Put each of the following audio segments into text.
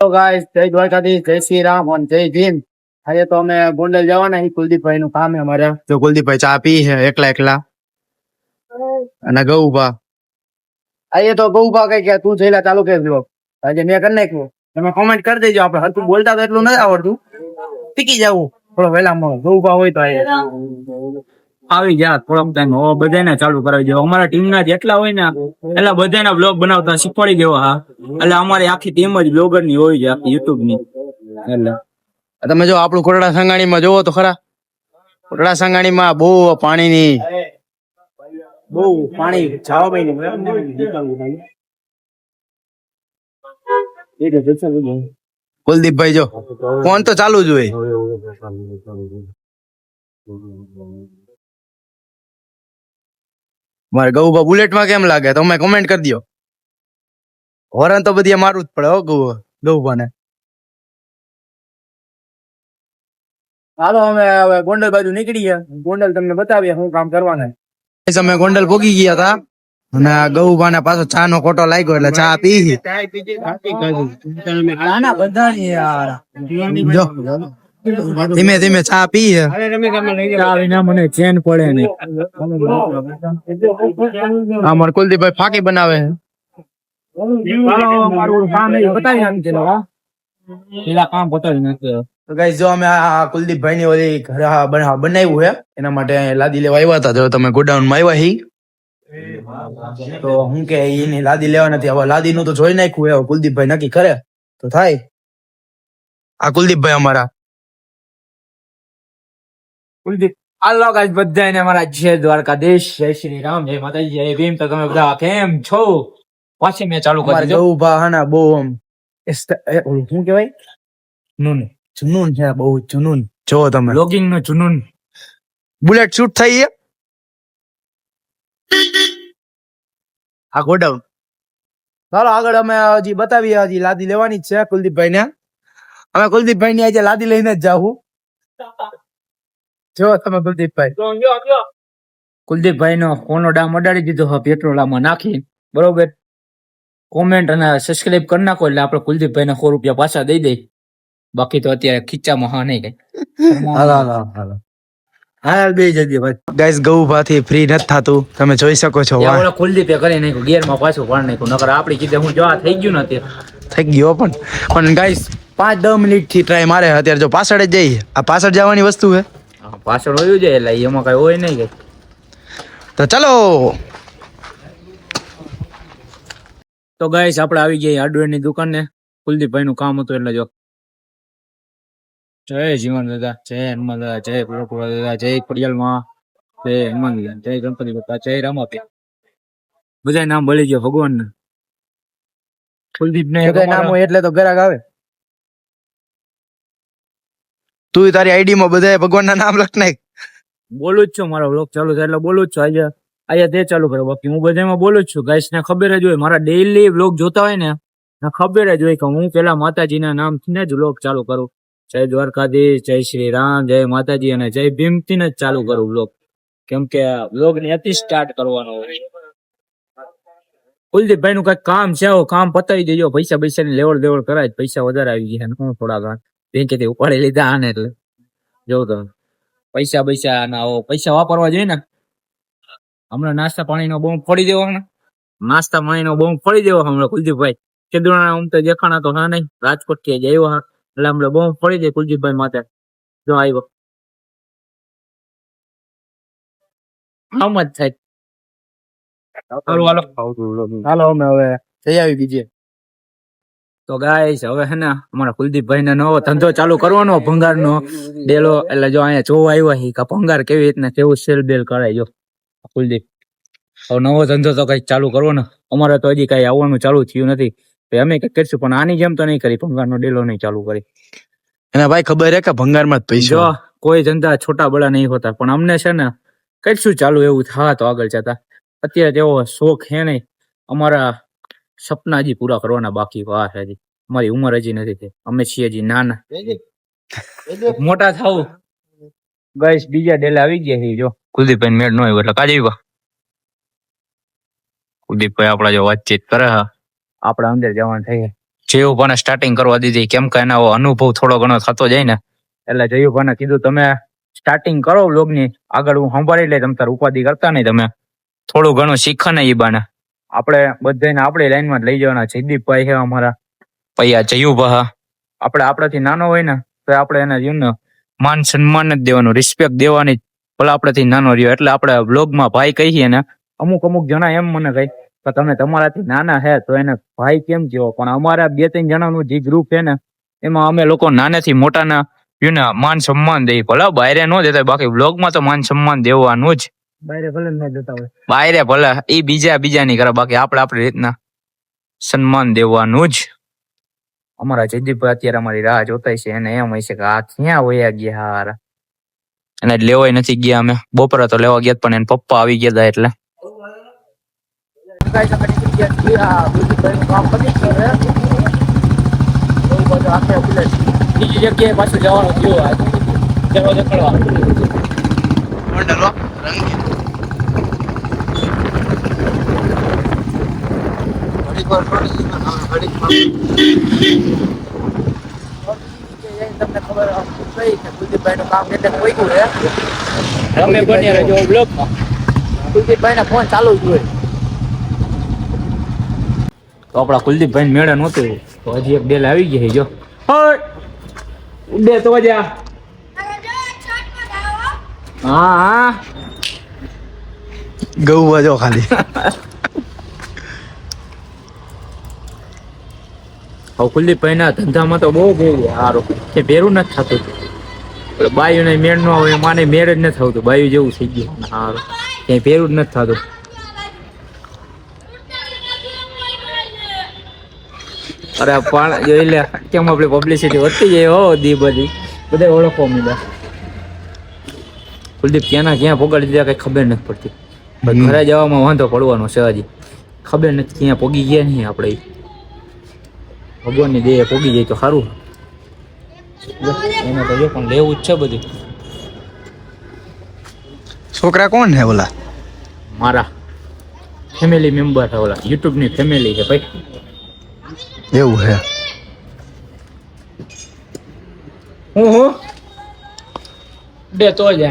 તો ગાઈસ જય દ્વારકાધીશ, જય શ્રી રામ અને જય ભીમ. આજે તો અમે ગોંડલ જવાના છીએ. કુલદીપભાઈ નું કામ છે અમારે. જો કુલદીપભાઈ ચા પી છે એકલા એકલા. અને ગૌભા આજે તો ગૌભા કઈ કે તું જઈલા ચાલુ કરી દો. આજે મેં કરી નાખ્યું. તમે કોમેન્ટ કરી દેજો. આપણે હરતું બોલતા તો એટલું નથી આવડતું. પીકી જવું થોડો વહેલા ગૌભા હોય તો આવી જા થોડોક ટાઈમ બધાને ચાલુ કરાવી દેવો. અમારા ટીમ ના જેટલા હોય ને એટલા બધાના બ્લોગ બનાવતા શીખવાડી દેવા. હા, એટલે અમારી આખી ટીમ જ બ્લોગર ની હોય છે, આખી યુટ્યુબ ની. એટલે તમે જો આપણું કોટડા સંગાણી માં જોવો તો ખરા. કોટડા સંગાણી માં બહુ પાણી જવા કુલદીપભાઈ જો ફોન તો ચાલુ જ હોય. મારે ગૌભા બુલેટ માં કેમ લાગે તમે કોમેન્ટ કરી દો. હોરન તો બધી મારું જ પડે. ગૌભા ને હાલો અમે હવે ગોંડલ બાજુ નીકળી ગયા. ગોંડલ તમને બતાવીએ શું કામ કરવાના. અમે ગોંડલ પોગી ગયા હતા અને ગૌભા ને પાછો ચા નો ખોટો લાગ્યો એટલે ચા પી. ધીમે ધીમે ચા પી. મને ચેન પડે નહીં. અમારે કુલદીપભાઈ ફાકી બનાવે છે. જો અમે કુલદીપભાઈ ની ઓલી બનાવ્યું છે એના માટે લાદી લેવા આવ્યા હતા. જો તમે ગોડાઉન માં આવ્યા હી તો હું કે એની લાદી લેવા નથી. હવે લાદી નું તો જોઈ નાખ્યું. હવે કુલદીપભાઈ નક્કી કરે તો થાય. આ કુલદીપભાઈ અમારા કુલદીપ આલો ગાઈસ બધાને અમારા જય દ્વારકાધીશ, જય શ્રી રામ, જય માતાજી, જય ભીમ. તો તમે બધા કેમ છો? પાછી મેં ચાલુ કરી દીધું. ગૌભા હના બહુ શું કહેવાય જુનૂન છે. બહુ જુનૂન જો તમે લોગિંગ નો જુનૂન. બુલેટ શૂટ થઈ આ ગોડાઉન. ચાલો આગળ અમે હજી બતાવીએ. હજી લાદી લેવાની જ છે કુલદીપભાઈ ને. અમે કુલદીપભાઈ ની આજે લાદી લઈને જ જાવું. જો તમે કુલદીપભાઈ નો કોનો ડામ અડાડી દીધો હવે પેટ્રોલ આમાં નાખી. બરોબર, કોમેન્ટ અને સબસ્ક્રાઇબ કરી નાખો એટલે આપણે કુલદીપભાઈ ને 100 રૂપિયા પાછા દઈ દઈ. બાકી તો અત્યારે ખીચામાં હા નહીં કઈ. બે જગ્યા ગાઈસ ગૌભા થી ફ્રી નથી થતું. તમે જોઈ શકો છો. કુલદીપે કરી નાખ્યું ગિયર માં પાછું પાડ નાખ્યું. નકર આપડી કીધે હું જો થઈ ગયું ને થઈ ગયો. પણ ગાઈસ 5-10 મિનિટ થી ટ્રાય મારે. અત્યારે જો પાછળ જ જઈએ. આ પાછળ જવાની વસ્તુ છે. પાછળ હોયું જાય એટલે એમાં કઈ હોય નહીં કઈ. તો ચલો. તો ગાઈસ આપણે આવી ગયા હાર્ડવેર ની દુકાન ને. કુલદીપભાઈ નું કામ હતું એટલે જો જય જીવન દાદા, જય હનુમાન દાદા, જય પ્રભુ દાદા, જય ખોડિયાલમાં, જય હનુમાન દાદા, જય ગણપતિ બાપા, જય રામાપી. બધા નામ બોલી ગયો ભગવાન ને. કુલદીપ ને નામ હોય એટલે તો ગ્રાહક આવે. તું તારી આઈડી માં બધા ભગવાન ના નામ લખ નાખ. બોલું જ છું. મારો વ્લોગ ચાલુ થાય એટલે બોલું જ છું. આજે તે ચાલુ કર્યો. બાકી હું બધામાં બોલું જ છું. ગાઈસ ને ખબર જ હોય મારા ડેઈલી વ્લોગ જોતા હોય ને ખબર જ હોય કે હું પેલા માતાજીના નામથી ને જ વ્લોગ ચાલુ કરું. જય દ્વારકાધીશ, જય શ્રી રામ, જય માતાજી અને જય ભીમ થી જ ચાલુ કરું વ્લોગ. કેમ કે વ્લોગ ને અતિ સ્ટાર્ટ કરવાનો હોય. કુલદીપભાઈ નું કઈક કામ છે. કામ પતાવી દેજો. પૈસા ની લેવડ દેવડ કરાય. પૈસા વધારે આવી ગયા હું થોડા ઘણા બેંકેથી ઉપાડી લીધા આને એટલે જોઉં તમે પૈસા ના પૈસા વાપરવા જોઈએ ને. હમણાં નાસ્તા પાણી નો બોમ્બ ફોડી દેવો. નાસ્તા પાણી નો બોમ્બ ફોડી દેવો હમણાં કુલદીપભાઈ. ચેદુણા આમ તો દેખાણા તો ના નહીં. રાજકોટ થી જ આવ્યો એટલે હમણાં બોમ્બ ફોડી દે કુલદીપભાઈ માથે. જો આવ્યો આમ જ થાય. હાલો અમે હવે જઈ આવી બીજે. તો ગાઈસ હવે હે ને અમારા કુલદીપભાઈ ને નવો ધંધો ચાલુ કરવાનો ભંગાર નો ડેલો. એટલે જો અહીંયા જોવા આવ્યા કે ભંગાર કેવી રીતના કેવું સેલ બેલ કરાય. જો કુલદીપ હવે નવો ધંધો તો કઈ ચાલુ કરવો ને. અમારે તો હજી કઈ આવવાનું ચાલુ થયું નથી. અમે કઈ કરશું પણ આની જેમ તો નહીં કરી. ભંગાર નો ડેલો નહીં ચાલુ કરી. એના ભાઈ ખબર હે કે ભંગાર માં જ પૈસા. જો કોઈ ધંધા છોટા બડા નહીં હોતા. પણ અમને છે ને કરશું ચાલુ એવું થા તો આગળ જતા. અત્યારે તેવો શોખ હે નહીં. અમારા સપના હજી પૂરા કરવાના બાકી વાર હજી. અમારી ઉંમર હજી નથી થઈ. અમે છીએ હજી નાના. મોટા થાવ ગાઈસ બીજા ડેલા આવી ગયા છે. જો કુલદીપભાઈ મેળ ન આવ્યો એટલે કાજી કુલદીપભાઈ આપડા જો વાતચીત કરે. આપડા અંદર જવાનું થઈ જયુભાને સ્ટાર્ટિંગ કરવા દીધી, કેમ કે એનો અનુભવ થોડો ઘણો થતો જાય ને, એટલે જયુભાને કીધું તમે સ્ટાર્ટિંગ કરો વ્લોગની, આગળ હું સંભાળી લઈ, તમે તાર ઉપાધિ કરતા નહીં, તમે થોડું ઘણું શીખે ને એ બાને. આપણે બધાને આપણી લાઈનમાં જ લઈ જવાના. જયદીપભાઈ છે અમારા, પછી આ જયુભા, આપણે આપણાથી નાનો હોય ને તો આપણે એને જીવને માન સન્માન જ દેવાનું, રિસ્પેક્ટ દેવાની, ભલે આપણાથી નાનો રહ્યો. એટલે આપણે વ્લોગમાં ભાઈ કહીએ ને, અમુક જણા એમ મને કહી કે તમે તમારાથી નાના હે તો એને ભાઈ કેમ કહો, પણ અમારા 2-3 જણાનું જે ગ્રુપ છે ને એમાં અમે લોકો નાનેથી મોટાના માન સન્માન દઈએ. ભલે બાયરે ન દેતા, બાકી વ્લોગમાં તો માન સન્માન દેવાનું જ. બાયરે ભલે ન દેતા હોય, બાયરે ભલે એ બીજાની કરે, બાકી આપણે આપણી રીતના સન્માન દેવાનું જ. અમારા જયદીપભાઈ અત્યારે અમારી રાહ જોતા છે, એને એમ હોય છે કે આ ક્યાં વયા ગયા હારા, એને લેવાય નથી ગયા. અમે બપોરે તો લેવા ગયા પણ એને પપ્પા આવી ગયા હતા એટલે. બીજી જગ્યાએ પાછું જવાનું તમને ખબર કુલદીપભાઈ નું કામ કેટલે પહોંચ્યું છે. તમે બન્યા રહેજો બ્લોગમાં. કુલદીપભાઈ ના ફોન ચાલુ જ હોય. તો આપડા કુલદીપભાઈ મેળે નહોતું, તો હજી એક ડેલ આવી ગઈ. જો ઉડે તો જા. હા ગૌ જો ખાલી કુલદીપભાઈ ના ધંધામાં તો બહુ સારું કે ભેરું નથી થતું. બાયુ ને મેળ ન હોય, માને મેળ જ નથી થતું. બાયુ જેવું થઈ ગયું સારું, ક્યાંય ભેરું જ નથી થતું. અરે પણ જોઈ લે કેમ આપણી પબ્લિસિટી વધતી જાય હો, દી બધી બધા ઓળખવા માંડ્યા. કુલદીપ ક્યાં પોગાડી દીધા કઈ ખબર નથી પડતી. ઘરે જવામાં વાંધો પડવાનો છે, હજી ખબર નથી ક્યાં પોગી ગયા નહીં. આપણે ભગવાનની દેહ પોગી જાય તો સારું. એને તો જો પણ લેવું જ છે બધું. છોકરા કોણ હે ઓલા? મારા ફેમિલી મેમ્બર છે, ઓલા યુટ્યુબ ની ફેમિલી છે ભાઈ. એવું હે? હું બે તો જ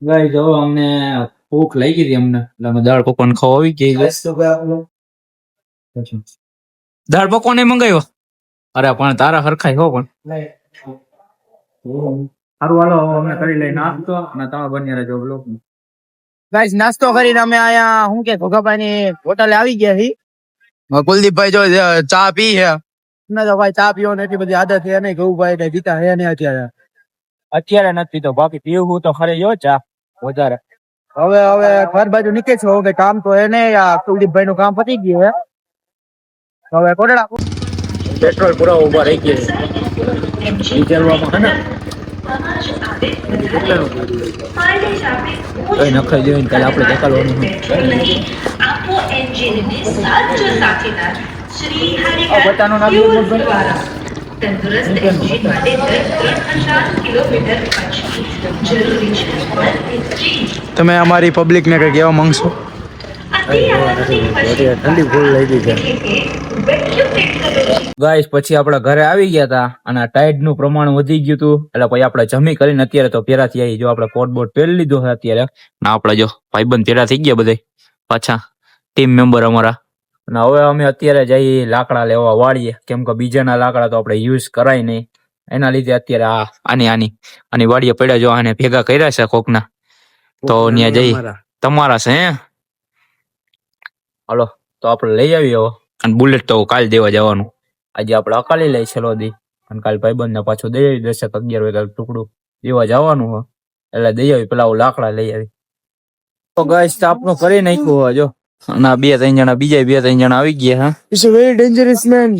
ગાઈસ જો અમને ભૂખ લાગી હતી અમને, એટલે અમે દાળ પકવાન ખાવા આવી ગઈ. દાળ પકવાન મંગાવ્યો. અરે પણ તારા હરખાઈ હો પણ સારું હાલો અમે કરી લઈ નાસ્તો અને તમે બની રહેજો બ્લોગ. ગાઈસ નાસ્તો કરીને અમે આયા હું કે ભોગાભાઈ ની હોટલે આવી ગયા છી. કુલદીપભાઈ જો ચા પી હે. ના તો ભાઈ ચા પીવાની એટલી બધી આદત છે નહીં. ગૌભાઈ કઈ પીતા હે નહીં અત્યારે નથી પીતો, બાકી પીવું તો ખરે જો ચા વધારે. હવે ઘર બાજુ નીકળે છે. હવે કામ તો હે નહીં, આ કુલદીપભાઈ નું કામ પતી ગયું હે. હવે કોટડા પેટ્રોલ પૂરા ઉભા રહી ગયા વિચારવામાં હે ને કઈ નખાઈ જોઈને કાલે આપણે દેખાડવાનું બતાનું નામ તમે અમારી પબ્લિક ને કઈ કહેવા માંગશો? ઠંડી ફૂલ લઈ ગઈ છે ગાઈસ. પછી આપડા ઘરે આવી ગયા હતા અને ટાઈડ નું પ્રમાણ વધી ગયું હતું, એટલે પછી આપણે જમી કરીને અત્યારે તો પેરાથી આવી. જો આપણે કોટ બોટ પહેરી લીધો છે અત્યારે, ના આપણે જો ભાઈબંધ પેરા થઈ ગયા બધા પાછા ટીમ મેમ્બર અમારા. અને હવે અમે અત્યારે જઈએ લાકડા લેવા વાળીએ, કેમ કે બીજાના લાકડા તો આપણે યુઝ કરાય નહીં. એના લીધે અત્યારે આની વાડીએ પડ્યા જો આને ભેગા કર્યા છે કોકના, તો ત્યાં જઈ તમારા છે હે. હાલો તો આપણે લઈ આવીએ હવે. અને બુલેટ તો કાલ દેવા જવાનું. આજે આપણે અકાલી લઈ છેલ્લો દી, અને કાલ ભાઈબંધ ને પાછું દઈ આવી 10-11 વાગે ટુકડું દેવા જવાનું હોય, એટલે દઈ આવી. પેલા લાકડા લઈ આવી તો ગાઈસ આપણું કરી નાખ્યું હોય જો. અને 2-3 જણા બીજા 2-3 જણા આવી ગયા. હા, He's a very dangerous man.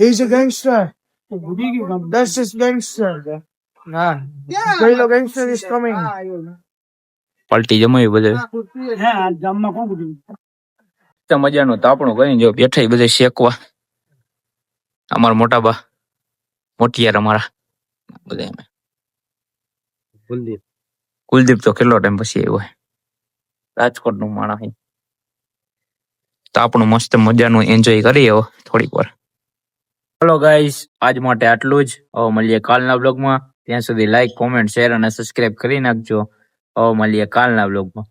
He's a gangster. That's just gangster. Nah. Fellow gangster is coming. પલટી જમાવી બધે મજાનું તાપણું કરીને જો બેઠા બધે શેકવા. અમારા મોટા બા મોટિયાર અમારા બધા કુલદીપ તો કેટલો ટાઈમ પછી આવ્યો હોય. રાજકોટ નું માણસ છે. તો આપણું મસ્ત મજાનું એન્જોય કરીએ હવે થોડીક વાર. ચલો ગાઈસ, આજ માટે આટલું જ. હવે મળીએ કાલના બ્લોગમાં. ત્યાં સુધી લાઈક, કોમેન્ટ, શેર અને સબસ્ક્રાઇબ કરી નાખજો. હવે મળીએ કાલના બ્લોગમાં.